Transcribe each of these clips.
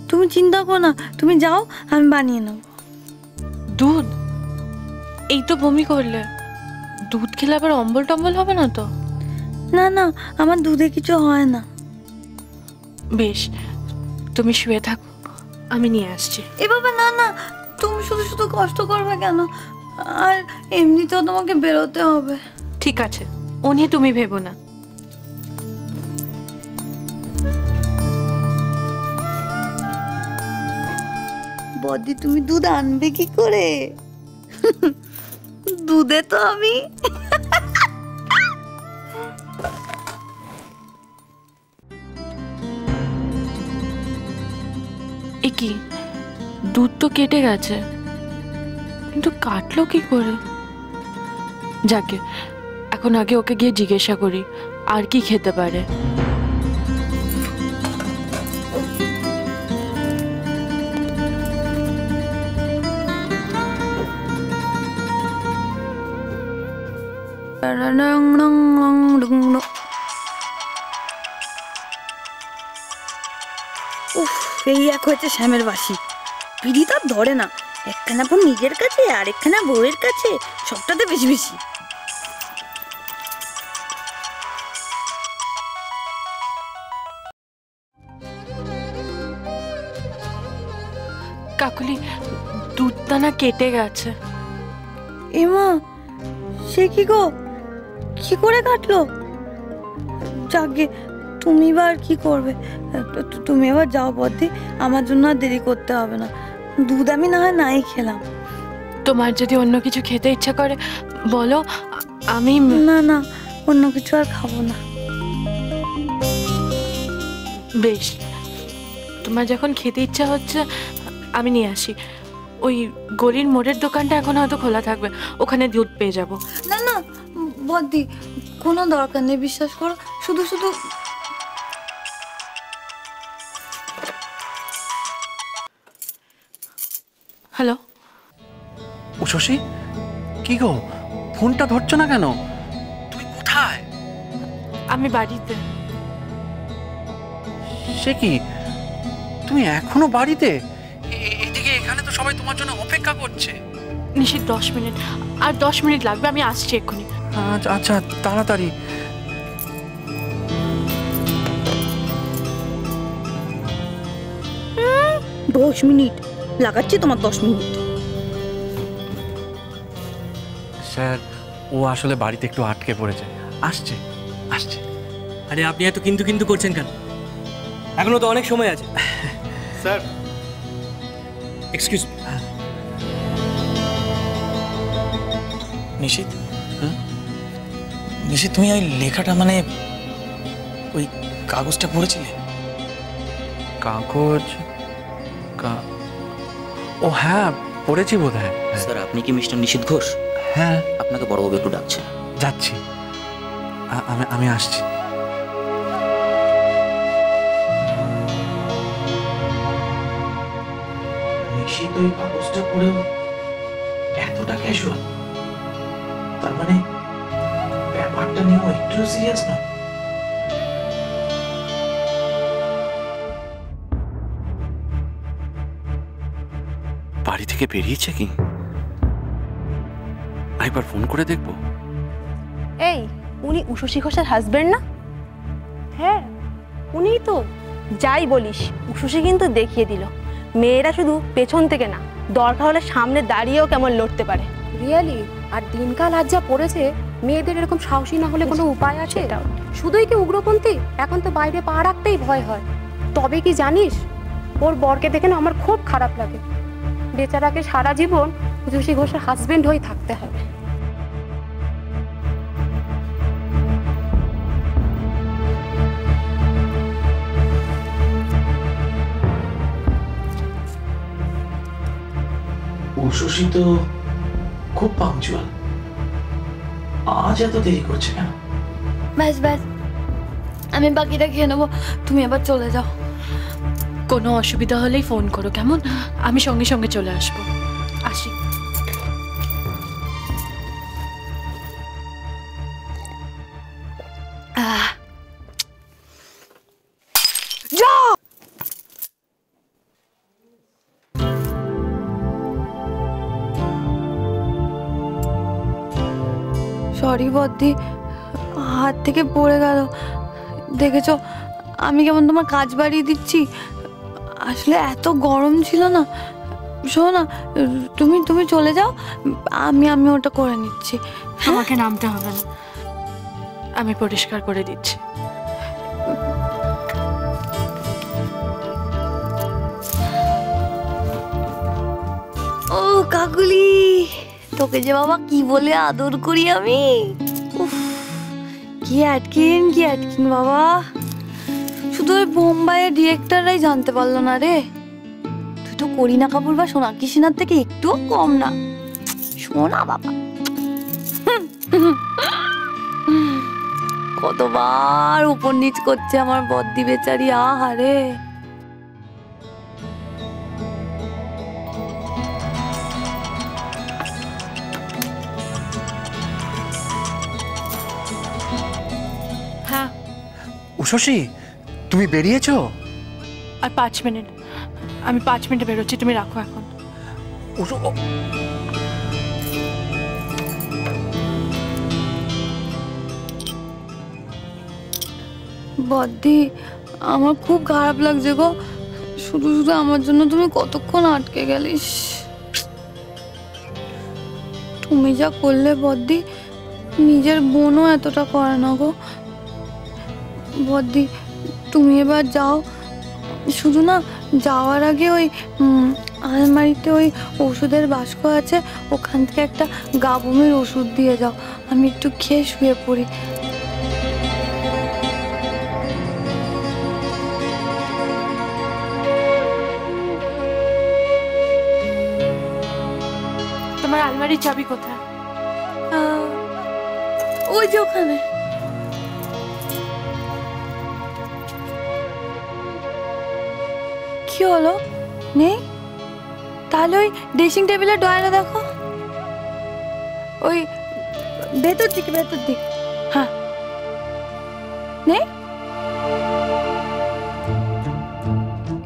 তুমি চিন্তা করো না, তুমি যাও, আমি বানিয়ে নেব। দুধ? এই তো বমি করলে, দুধ খেলে আবার অম্বল টম্বল হবে না তো? না না, আমার দুধে কিছু হয় না। বেশ, তুমি শুয়ে থাকো, আমি নিয়ে আসছি। এ বাবা না না, তুমি শুধু শুধু কষ্ট করবে কেন? আর এমনিতেও তোমাকে বেরোতে হবে। ঠিক আছে, ও নিয়ে তুমি ভেবো না। বদি, তুমি দুধ আনবে কি করে? দুধে তো আমি এ কি, দুধ তো কেটে গেছে, কিন্তু কাটলো কি করে? যাকে, এখন আগে ওকে গিয়ে জিজ্ঞাসা করি আর কি খেতে পারে। উফ, এই এক হয়েছে শ্যামের বাসি, পিড়ি তো আর ধরে না। একখানা বোন নিজের কাছে, আর একখানা বউয়ের কাছে, সবটাতে বেশি বেশি। কাকুলি, দুধটা না কেটে গেছে। এমা, সে কি গো, কি করে কাটলো? যাকে, তুমি এবার কি করবে? তুমি এবার যাও বদি, আমার জন্য আর দেরি করতে হবে না। দুধ আমি না হয় নাই খেলাম। তোমার যদি অন্য কিছু খেতে ইচ্ছা করে বলো, আমি। না না, অন্য কিছু আর খাবো না। বেশ, তোমার যখন খেতে ইচ্ছা হচ্ছে আমি নিয়ে আসি। ওই গলির মোড়ের দোকানটা এখন হয়তো খোলা থাকবে, ওখানে দুধ পেয়ে যাব। না না বদি, কোনো দরকার নেই, বিশ্বাস করো। শুধু শুধু হ্যালো। উষসী, কি গো, ফোনটা ধরছো না কেন? তুমি কোথায়? আমি বাড়িতে। সে কি, তুমি এখনো বাড়িতে? এদিকে এখানে তো সবাই তোমার জন্য অপেক্ষা করছে। নিশ্চিত 10 মিনিট, আর 10 মিনিট লাগবে, আমি আসছি এক্ষুনি। আচ্ছা আচ্ছা, তাড়াতাড়ি। দশ মিনিট লাগাচ্ছি তোমার, 10 মিনিট। স্যার, ও আসলে বাড়িতে একটু আটকে পড়েছে, আসছে আসছে। আরে আপনি এত কিন্তু কিন্তু করছেন কেন? এখনো তো অনেক সময় আছে। Sir, excuse me. Nishit, Nishit, তুমি ওই লেখাটা মানে ওই কাগজটা পড়েছিলে? কাগজ? ও হ্যাঁ, পড়েছি বোধ হয়। স্যার, আপনি কি মিস্টার নিশিত ঘোষ? হ্যাঁ। আপনাকে বড়বাবু একটু ডাকছে। যাচ্ছি, আমি আসছি। নিশিত ওই কাগজটা পড়েও এতটা ক্যাজুয়াল? তার মানে ব্যাপারটা নিয়েও একটু সিরিয়াস না? বাড়ি থেকে বেরিয়েছে কি? একবার ফোন করে দেখবো। এই, উনি উষসী ঘোষের হাজবেন্ড না? হ্যাঁ, উনিই তো। যাই বলিস, উষসী কিন্তু দেখিয়ে দিল মেয়েরা শুধু পেছন থেকে না, দরকার হলে সামনে দাঁড়িয়েও কেমন লড়তে পারে। রিয়েলি? আর দিনকাল আজ যা পড়েছে, মেয়েদের এরকম সাহসী না হলে কোনো উপায় আছে? শুধুই কি উগ্রপন্থী? এখন তো বাইরে পা রাখতেই ভয় হয়। তবে কি জানিস, ওর বরকে দেখে না আমার খুব খারাপ লাগে। বেচারাকে সারা জীবন উষসী ঘোষের হাজবেন্ড হয়ে থাকতে হবে। উষসী তো খুব পাংচুয়াল, আজ এত দেরি করছে কেন? ব্যাস ব্যাস, আমি বাকিটা খেয়ে নেবো, তুমি এবার চলে যাও। কোনো অসুবিধা হলেই ফোন করো, কেমন? আমি সঙ্গে সঙ্গে চলে আসবো। আসি। সরি বদ্দি, হাত থেকে পড়ে গেল। দেখেছো আমি কেমন তোমার কাজ বাড়িয়ে দিচ্ছি? আসলে এত গরম ছিল না। শোনো না, তুমি তুমি চলে যাও, আমি আমি ওটা করে নিচ্ছি। আমাকে নামতে হবে না, আমি পরিষ্কার করে দিচ্ছি। ও কাকুলি, তোকে যে বাবা কি বলে আদর করি আমি। উফ, কি অ্যাটকিন বাবা, শুধু ওই বোম্বাইয়ের ডিরেক্টররাই জানতে পারলো না রে। তুই তো করিনা কাপুর বা সোনাক্ষী সিনহার থেকে একটুও কম না। শোনা বাবা, কতবার উপর নিচ করছে আমার বদ্দি বেচারি, আহারে। হ্যাঁ, উষসী, তুমি বেরিয়েছো? আর 5 মিনিট, আমি 5 মিনিটে বেরোচ্ছি, তুমি রাখো এখন। বদ্দি, আমার খুব খারাপ লাগছে গো। শুধু শুধু আমার জন্য তুমি কতক্ষণ আটকে গেলিস। তুমি যা করলে বদ্দি, নিজের বোনও এতটা করে না গো। বদ্দি, তুমি এবার যাও। শুধু না যাওয়ার আগে ওই আলমারিতে ওই ওষুধের বাস্ক আছে, ওখান থেকে একটা গা বমির ওষুধ দিয়ে যাও। আমি একটু খেয়ে শুয়ে পড়ি। তোমার আলমারির চাবি কোথায়? ওই যে ওখানে। কি হলো, নেই? তাহলে ওই ড্রেসিং টেবিলের ড্রয়ারে দেখো, ওই ভেতর দিকে। হ্যাঁ, নেই?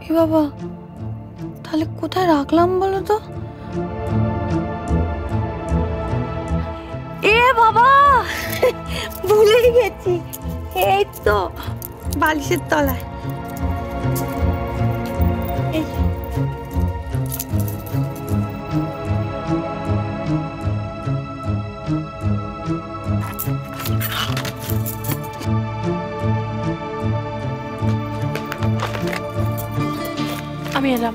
এ বাবা, তাহলে কোথায় রাখলাম বলো তো? এ বাবা, ভুলে গেছি। এই তো বালিশের তলায়। আমি এলাম।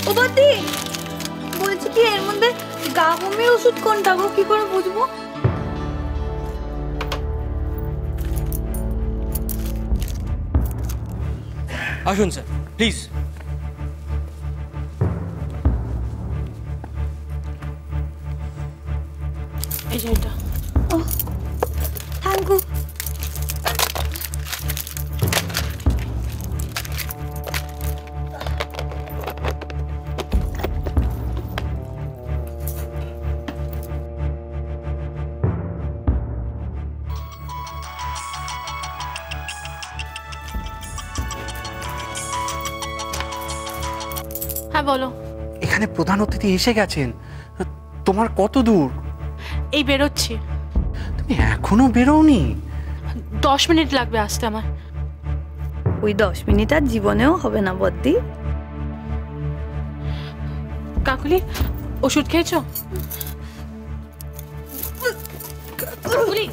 ও বদ্দি, বলছি কি এর মধ্যে গা বমির ওষুধ কোনটা গো, কি করে বুঝবো? আসুন স্যার, প্লিজ। এই যে এটা। ও, থ্যাংক ইউ। হ্যাঁ বলো। এখানে প্রধান অতিথি এসে গেছেন। তোমার কত দূর? এই বেরোচ্ছি। তুমি এখনো বেরোওনি? 10 মিনিট লাগবে আসতে আমার। ওই 10 মিনিট আর জীবনেও হবে না বদ্দি। কাকুলি, ওষুধ খেয়েছো? কাকুলি,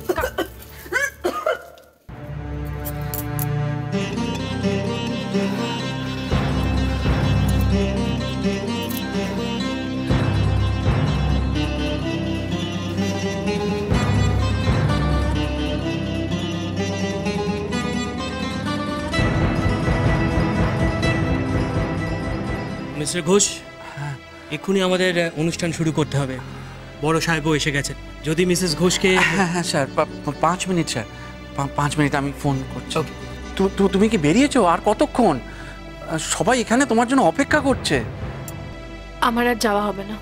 মিস্টার ঘোষ, এক্ষুনি আমাদের অনুষ্ঠান শুরু করতে হবে। বড় সাহেবও এসে গেছেন। যদি মিসেস ঘোষকে... হ্যাঁ হ্যাঁ স্যার, 5 মিনিট স্যার, 5 মিনিট আমি ফোন করছি। তুমি কি বেরিয়েছো? আর কতক্ষণ? সবাই এখানে তোমার জন্য অপেক্ষা করছে। আমার আর যাওয়া হবে না।